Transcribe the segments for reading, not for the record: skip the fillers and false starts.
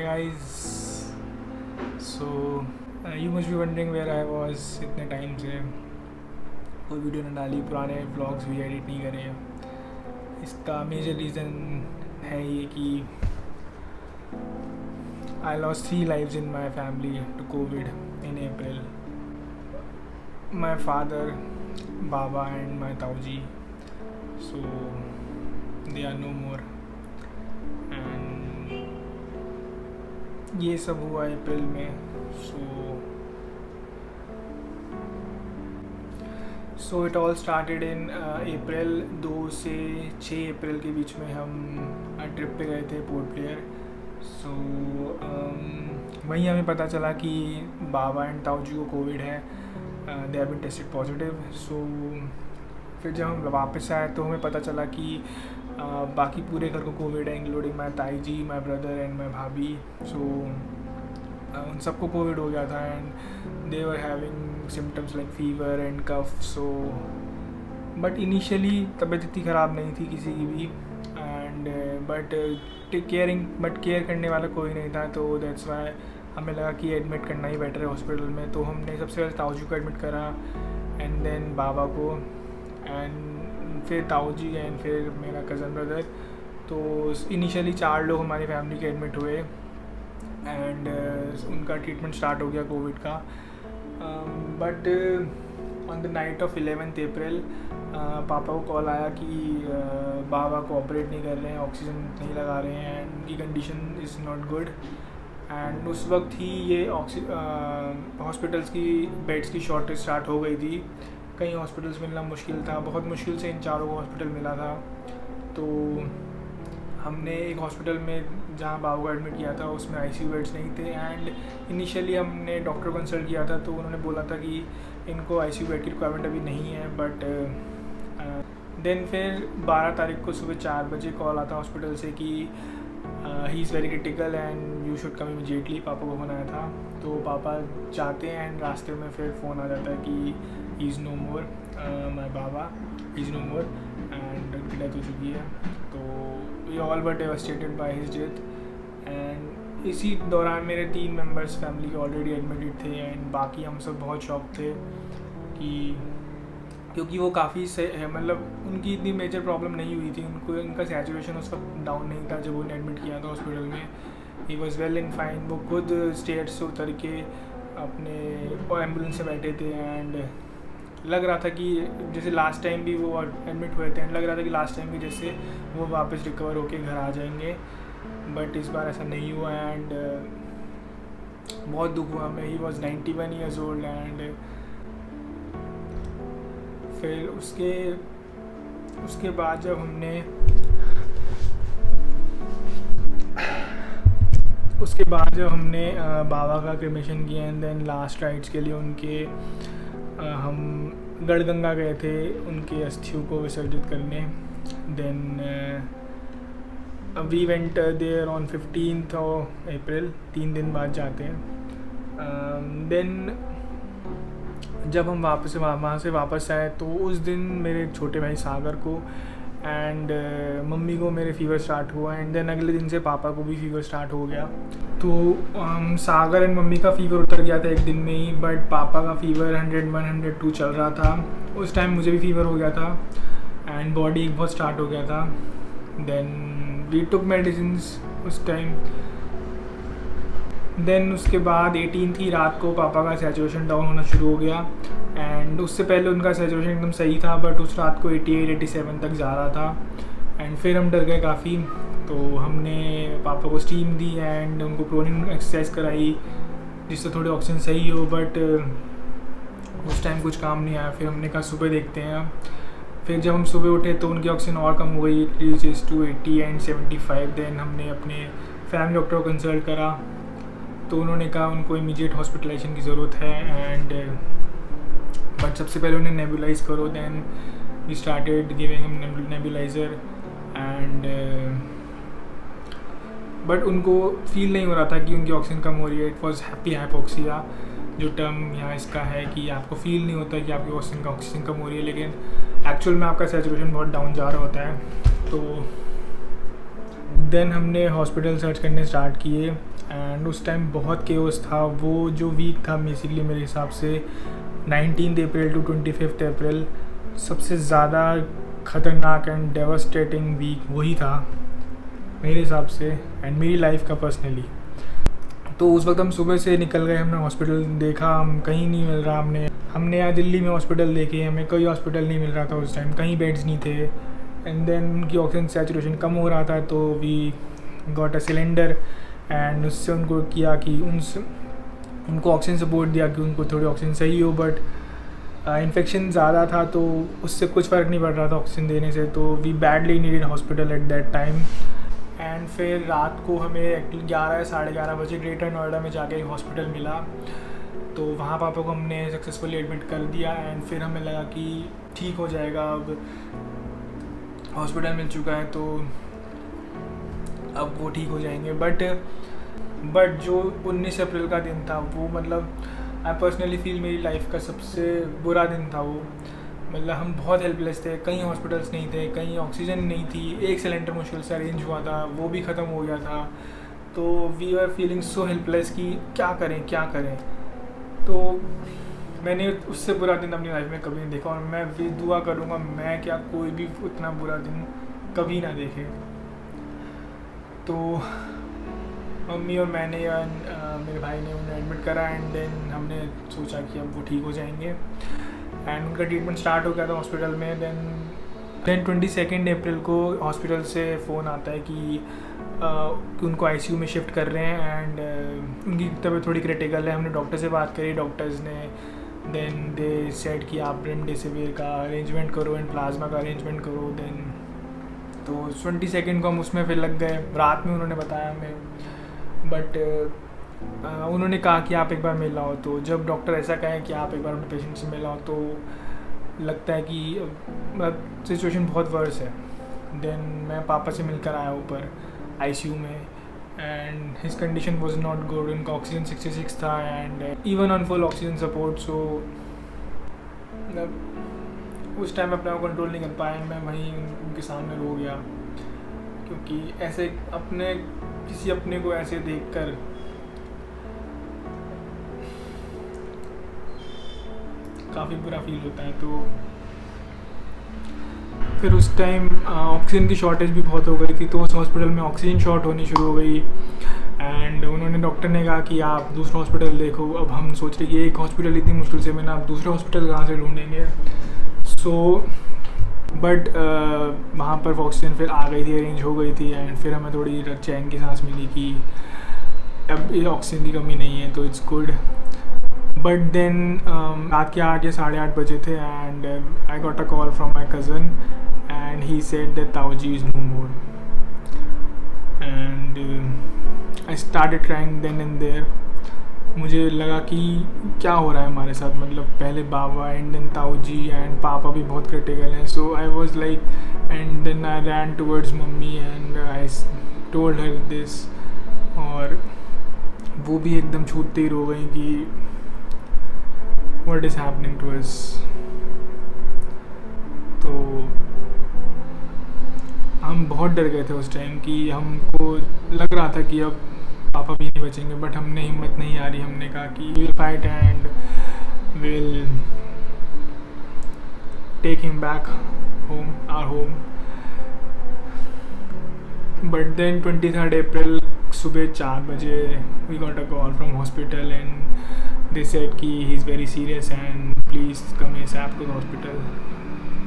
Hi guys. You must be wondering where I was इतने time से कोई video नहीं डाली, पुराने व्लॉग्स भी एडिट नहीं करे। इसका मेजर रीज़न है ये कि I lost 3 lives in my family to COVID in April. My father, Baba and my Tauji. So they are no more. ये सब हुआ अप्रैल में। So it all started in April 2 से 6 अप्रैल के बीच में हम ट्रिप पे गए थे पोर्ट ब्लेयर। वहीं हमें पता चला कि बाबा एंड ताऊजी को कोविड है, they have been tested positive. फिर जब हम वापस आए तो हमें पता चला कि बाकी पूरे घर को कोविड है, इंक्लूडिंग माई ताई जी, माई ब्रदर एंड माई भाभी। उन सबको कोविड हो गया था and they were having symptoms like fever and cough. But initially तबीयत इतनी ख़राब नहीं थी किसी की भी, एंड केयर करने वाला कोई नहीं था। तो दैट्स वाई हमें लगा कि एडमिट करना ही बेटर है हॉस्पिटल में। तो हमने सबसे पहले ताऊजी को एडमिट करा एंड देन बाबा को एंड फिर ताऊजी एंड फिर मेरा कज़न ब्रदर। तो इनिशियली 4 लोग हमारी फैमिली के एडमिट हुए एंड उनका ट्रीटमेंट स्टार्ट हो गया कोविड का। But on the night of 11th अप्रैल पापा को कॉल आया कि बाबा को ऑपरेट नहीं कर रहे हैं, ऑक्सीजन नहीं लगा रहे हैं एंड उनकी condition is not good. And उस वक्त ही ये हॉस्पिटल्स की बेड्स की शॉर्टेज स्टार्ट हो गई थी। कई हॉस्पिटल्स मिलना मुश्किल था, बहुत मुश्किल से इन 4 को हॉस्पिटल मिला था। तो हमने एक हॉस्पिटल में जहाँ बाबू को एडमिट किया था उसमें आईसीयू बेड्स नहीं थे एंड इनिशियली हमने डॉक्टर को कंसल्ट किया था तो उन्होंने बोला था कि इनको आईसीयू बेड की रिक्वायरमेंट अभी नहीं है। बट देन फिर 12 तारीख को सुबह 4 बजे कॉल आता हॉस्पिटल से कि he is very critical and you should come immediately. पापा को फ़ोन आया था तो पापा जाते हैं एंड रास्ते में फिर फ़ोन आ जाता है कि he is no more, my बाबा he is no more and उनकी डेथ हो चुकी है। तो we all were devastated by his death. And इसी दौरान मेरे 3 मेंबर्स फैमिली के ऑलरेडी एडमिटेड थे एंड बाकी हम सब बहुत शॉक थे कि क्योंकि वो काफ़ी मतलब उनकी इतनी मेजर प्रॉब्लम नहीं हुई थी, उनका सैचुरेशन उस वक्त डाउन नहीं था जब उन्हें एडमिट किया था हॉस्पिटल में। He was well and fine. वो खुद स्टेयर्स से उतर के अपने एम्बुलेंस से बैठे थे एंड लग रहा था कि जैसे लास्ट टाइम भी वो एडमिट हुए थे एंड लग रहा था कि लास्ट टाइम भी जैसे वो वापस रिकवर होके घर आ जाएंगे। बट इस बार ऐसा नहीं हुआ एंड बहुत दुख हुआ हमें। He was 91 years old and फिर उसके बाद जब हमने बाबा का क्रिमेशन किया एंड देन लास्ट राइट्स के लिए उनके हम गढ़गंगा गए थे उनके अस्थियों को विसर्जित करने। Then we went there on 15th April, 3 दिन बाद जाते हैं। देन जब हम वहाँ से वापस आए तो उस दिन मेरे छोटे भाई सागर को एंड मम्मी को मेरे फीवर स्टार्ट हुआ एंड देन अगले दिन से पापा को भी फीवर स्टार्ट हो गया। तो सागर एंड मम्मी का फ़ीवर उतर गया था एक दिन में ही, बट पापा का फ़ीवर 101, 102 चल रहा था। उस टाइम मुझे भी फीवर हो गया था एंड बॉडी एक बहुत स्टार्ट हो गया था। देन वी टुक मेडिसिन्स उस टाइम। देन उसके बाद 18 की रात को पापा का सैचुरेशन डाउन होना शुरू हो गया एंड उससे पहले उनका सैचुरेशन एकदम सही था बट उस रात को 88-87 तक जा रहा था एंड फिर हम डर गए काफ़ी। तो हमने पापा को स्टीम दी एंड उनको प्रोनिंग एक्सरसाइज कराई जिससे थोड़ी ऑक्सीजन सही हो, बट उस टाइम कुछ काम नहीं आया। फिर हमने कहा सुबह देखते हैं। फिर जब हम सुबह उठे तो उनकी ऑक्सीजन और कम हो गई, रीचेस टू 80 एंड 75। देन हमने अपने फैमिली डॉक्टर को कंसल्ट करा तो उन्होंने कहा उनको इमीडिएट हॉस्पिटलाइजेशन की ज़रूरत है एंड बट सबसे पहले उन्हें नेबुलाइज करो। Then we started giving him nebuliser and but उनको फील नहीं हो रहा था कि उनकी ऑक्सीजन कम हो रही है। इट वॉज हैप्पी हाइपोक्सिया जो टर्म यहाँ इसका है कि आपको फील नहीं होता कि आपकी ऑक्सीजन कम हो रही है, लेकिन एक्चुअल में आपका सैचुरेशन बहुत डाउन जा रहा होता है। तो देन हमने हॉस्पिटल सर्च करने स्टार्ट किए एंड उस टाइम बहुत केओस था। वो जो वीक था बेसिकली मेरे हिसाब से 19 अप्रैल टू 25 अप्रैल सबसे ज़्यादा ख़तरनाक एंड डेवास्टेटिंग वीक वही था मेरे हिसाब से एंड मेरी लाइफ का पर्सनली। तो उस वक्त हम सुबह से निकल गए, हमने हॉस्पिटल देखा, हम कहीं नहीं मिल रहा। हमने यहाँ दिल्ली में हॉस्पिटल देखे, हमें कोई हॉस्पिटल नहीं मिल रहा था उस टाइम, कहीं बेड्स नहीं थे। एंड देन उनकी ऑक्सीजन सैचुरेशन कम हो रहा था, तो we got a cylinder and उससे उनको किया कि उनको ऑक्सीजन सपोर्ट दिया कि उनको थोड़ी ऑक्सीजन सही हो। बट इन्फेक्शन ज़्यादा था तो उससे कुछ फ़र्क नहीं पड़ रहा था ऑक्सीजन देने से। तो we badly needed hospital at that time. And फिर रात को हमें 11 या 11:30 बजे ग्रेटर नोएडा में जाके एक हॉस्पिटल मिला, तो वहाँ पापा को हमने सक्सेसफुली एडमिट कर दिया। एंड फिर हमें लगा कि ठीक हो जाएगा, अब हॉस्पिटल मिल चुका है तो अब वो ठीक हो जाएंगे। बट जो 19 अप्रैल का दिन था वो मतलब आई पर्सनली फील मेरी लाइफ का सबसे बुरा दिन था वो। मतलब हम बहुत हेल्पलेस थे, कहीं हॉस्पिटल्स नहीं थे, कहीं ऑक्सीजन नहीं थी, एक सिलेंडर मुश्किल से अरेंज हुआ था, वो भी ख़त्म हो गया था। तो we are feeling so helpless कि क्या करें। तो मैंने उससे बुरा दिन अपनी लाइफ में कभी नहीं देखा, और मैं भी दुआ करूँगा मैं क्या कोई भी उतना बुरा दिन कभी ना देखे। तो मम्मी और मैंने या मेरे भाई ने उन्हें एडमिट करा एंड देन हमने सोचा कि अब वो ठीक हो जाएंगे एंड उनका ट्रीटमेंट स्टार्ट हो गया था हॉस्पिटल में। देन 22 अप्रैल को हॉस्पिटल से फ़ोन आता है कि उनको आईसीयू में शिफ्ट कर रहे हैं एंड उनकी तबीयत थोड़ी क्रिटिकल है। हमने डॉक्टर से बात करी, डॉक्टर्स ने देन दे सेट कि आप रेमडेसिविर का अरेंजमेंट करो एंड प्लाज्मा का अरेंजमेंट करो। देन तो 22 को हम उसमें फिर लग गए। रात में उन्होंने बताया हमें, बट उन्होंने कहा कि आप एक बार मिल आओ। तो जब डॉक्टर ऐसा कहे कि आप एक बार अपने पेशेंट से मिल आओ तो लगता है कि सिचुएशन बहुत वर्स है। देन मैं पापा से मिलकर आया ऊपर आईसीयू में and his condition was not good. उनका ऑक्सीजन 66 था and even on full oxygen support. So उस टाइम अपने को कंट्रोल नहीं कर पाया, मैं वहीं उनके सामने रो गया, क्योंकि ऐसे किसी अपने को ऐसे देखकर काफ़ी बुरा फील होता है। तो फिर उस टाइम ऑक्सीजन की शॉर्टेज भी बहुत हो गई थी, तो उस हॉस्पिटल में ऑक्सीजन शॉर्ट होनी शुरू हो गई एंड उन्होंने डॉक्टर ने कहा कि आप दूसरा हॉस्पिटल देखो। अब हम सोच रहे कि एक हॉस्पिटल इतनी मुश्किल से मैंने आप दूसरा हॉस्पिटल कहाँ से ढूंढेंगे। बट वहाँ पर ऑक्सीजन फिर आ गई थी, अरेंज हो गई थी एंड फिर हमें थोड़ी चैन की सांस मिली कि अब ये ऑक्सीजन की कमी नहीं है, तो इट्स गुड। बट देन रात के 8 या 8:30 बजे थे and I got a call from my cousin and he said that ताऊजी is no more and I started crying then and there. मुझे लगा कि क्या हो रहा है हमारे साथ, मतलब पहले बाबा एंड देन ताऊजी एंड पापा भी बहुत क्रिटिकल हैं। So I was like and then I ran towards मम्मी and I told her this, और वो भी एकदम छूटते ही रो गई कि what is happening to us. तो हम बहुत डर गए थे उस टाइम कि हमको लग रहा था कि अब पापा भी नहीं बचेंगे, बट हमने हिम्मत नहीं आ रही। हमने कहा कि will fight and will take him back home, our home. But then 23 April सुबह 4 बजे we got a call from hospital and they said कि he is very serious and please come ASAP to the hospital.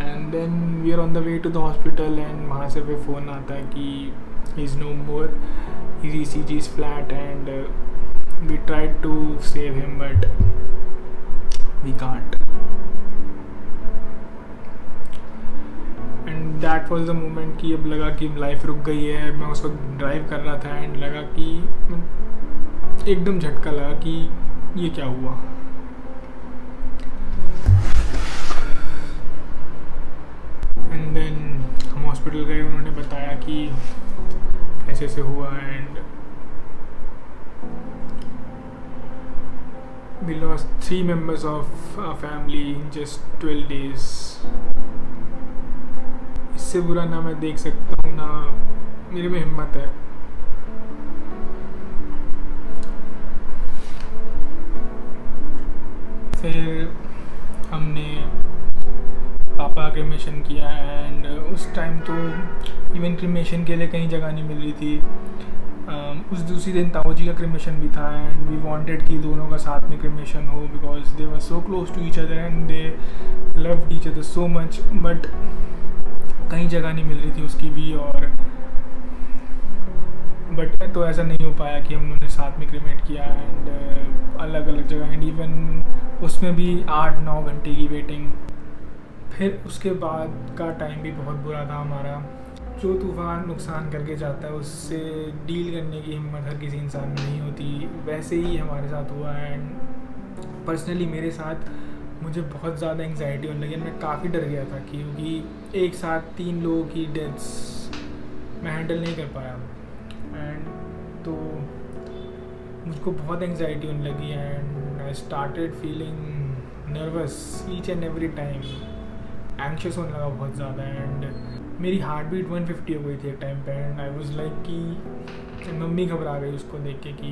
And then we are on the way to the hospital and वहाँ से फिर phone आता है कि he is no more, his ECG is flat and we tried to save him but we can't. And that was the moment कि अब लगा कि लाइफ रुक गई है। मैं उस वक्त ड्राइव कर रहा था एंड लगा कि एकदम झटका लगा कि ये क्या हुआ। एंड देन हम हॉस्पिटल गए, उन्होंने बताया कि ऐसे से हुआ and we lost 3 members of our family in just 12 days. इससे बुरा ना मैं देख सकता हूँ, ना मेरे में हिम्मत है। फिर हमने पापा क्रिमेशन किया एंड उस टाइम तो इवन क्रिमेशन के लिए कहीं जगह नहीं मिल रही थी। उस दूसरी दिन ताऊ जी का क्रिमेशन भी था एंड वी वांटेड कि दोनों का साथ में क्रिमेशन हो because they were so close to each other and they loved each other so much, but कहीं जगह नहीं मिल रही थी उसकी भी। और बट तो ऐसा नहीं हो पाया कि हम लोगों ने साथ में क्रिमेट किया एंड अलग अलग जगह, एंड इवन उसमें भी 8-9 घंटे की वेटिंग। फिर उसके बाद का टाइम भी बहुत बुरा था हमारा। जो तूफ़ान नुकसान करके जाता है उससे डील करने की हिम्मत हर किसी इंसान में नहीं होती, वैसे ही हमारे साथ हुआ। एंड पर्सनली मेरे साथ मुझे बहुत ज़्यादा एंग्जाइटी होने लगी, मैं काफ़ी डर गया था क्योंकि एक साथ 3 लोगों की डेथ्स मैं हैंडल नहीं कर पाया। एंड तो मुझको बहुत एंग्जाइटी होने लगी and I started feeling nervous each and every time, anxious होने लगा बहुत ज़्यादा। एंड मेरी हार्ट बीट 150 हो गई थी एक टाइम पे एंड आई वाज लाइक कि मम्मी घबरा गई उसको देख के कि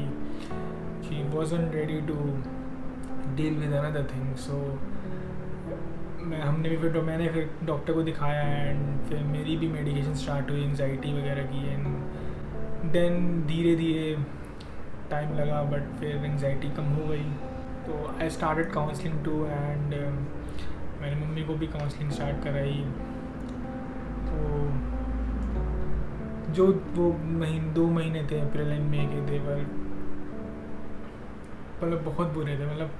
she wasn't ready to deal with another thing. So मैंने फिर डॉक्टर को दिखाया एंड फिर मेरी भी मेडिकेशन स्टार्ट हुई एंग्जाइटी वगैरह की। एंड देन धीरे धीरे टाइम लगा बट फिर एंग्जाइटी कम हो गई। तो I started counselling to and मैंने मम्मी को भी काउंसलिंग स्टार्ट कराई। तो जो वो 2 महीने थे अप्रैल एंड मई के, देवर मतलब बहुत बुरे थे। मतलब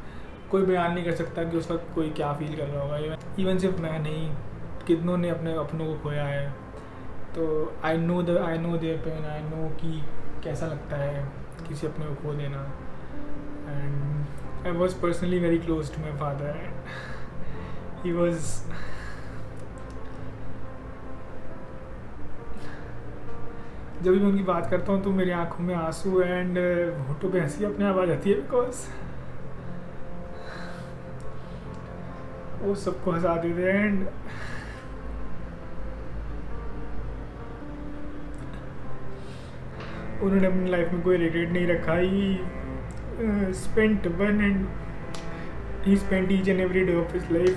कोई बयान नहीं कर सकता कि उस वक्त कोई क्या फील कर रहा होगा। इवन सिर्फ मैं नहीं, कितनों ने अपने अपनों को खोया है। तो I know their pain, I know कि कैसा लगता है किसी अपने को खो देना। And I was personally very close to my father. He was जब भी मैं उनकी बात करता हूँ तो मेरी आंखों में आंसू एंड होठों पे हंसी अपने आप आ जाती है बिकॉज वो सबको हंसा देते हैं। एंड उन्होंने अपनी लाइफ में कोई रिग्रेट नहीं रखा। He spent each and every day of his life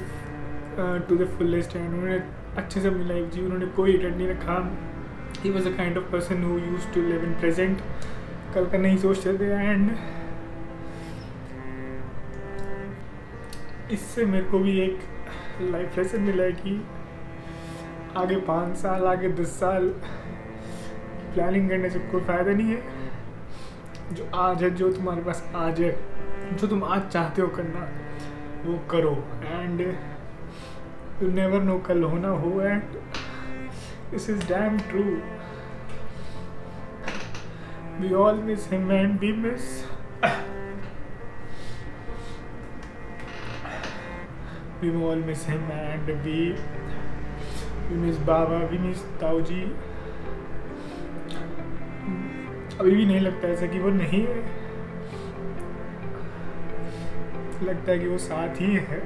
to the fullest and उन्होंने अच्छे से अपनी लाइफ जी, उन्होंने कोई रिग्रेट नहीं रखा। He was a kind of person who used to live in present, कल का नहीं सोचते थे। एंड इससे मेरे को भी एक लाइफ लेसन मिला है कि आगे 5 साल, आगे 10 साल प्लानिंग करने से कोई फ़ायदा नहीं है। जो आज है, जो तुम्हारे पास आज है, जो तुम आज चाहते हो करना वो करो। एंड यू नेवर नो कल होना हो। And this is damn true. We all miss him and we miss him and we miss Baba, we miss ताऊ जी। अभी भी नहीं लगता ऐसा कि वो नहीं है, लगता है कि वो साथ ही है।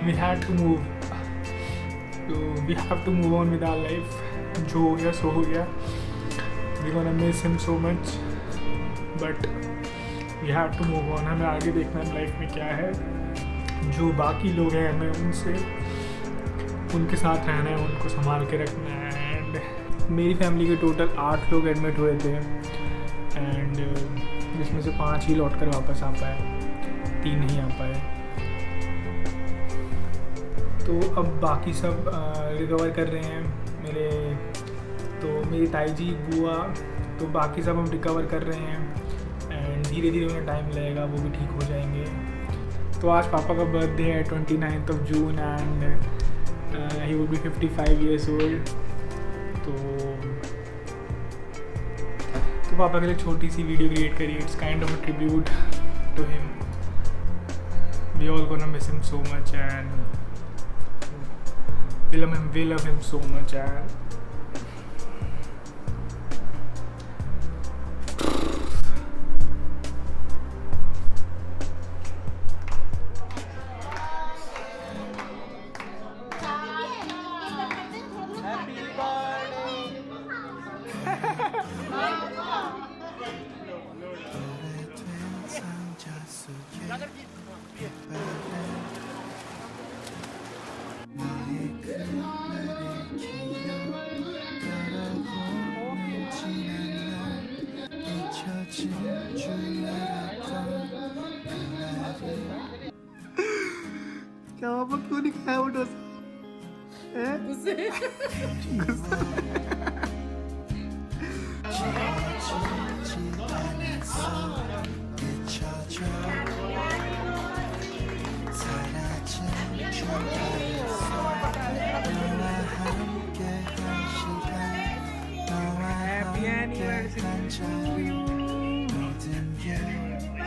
We have to move on with our life. जो हो गया सो हो गया। We're gonna miss him so much, but we have to move on. हमें आगे देखना है लाइफ में क्या है। जो बाकी लोग हैं हमें उनके साथ रहना है, उनको संभाल के रखना है। एंड मेरी फैमिली के टोटल 8 लोग एडमिट हुए थे एंड जिसमें से 5 ही लौट कर वापस आ पाए, 3 नहीं आ पाए। तो अब बाकी सब रिकवर कर रहे हैं। मेरी ताई जी, बुआ, तो बाकी सब हम रिकवर कर रहे हैं एंड धीरे धीरे उन्हें टाइम लगेगा, वो भी ठीक हो जाएंगे। तो आज पापा का बर्थडे है 29 जून and he would be 55 years old। तो पापा के लिए छोटी सी वीडियो क्रिएट करी। It's kind of a tribute to him. We all gonna miss him so much and we love him so much and happy birthday 너의 그날의 기억 따라오는 지난 날 잊혀질 줄 알았던 그날이 क्या पापा क्यों नहीं खाया वो डोसा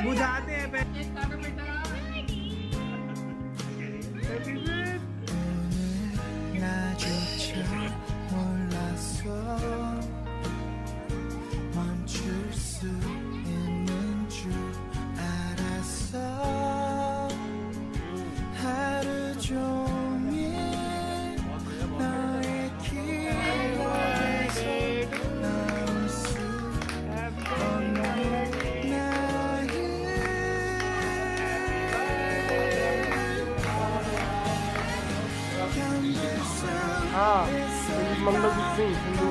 बुझाते हैं 나조차 몰랐어 멈출 수 있는 줄 알았어 하루 종일 너의 기억에서 나올 수 없는 हाँ मतलब सिंह हिंदू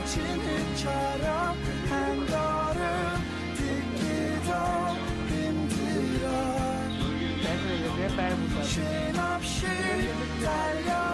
지능처럼 한 걸음 듣기도 힘들어 पैर 쉼없이 달려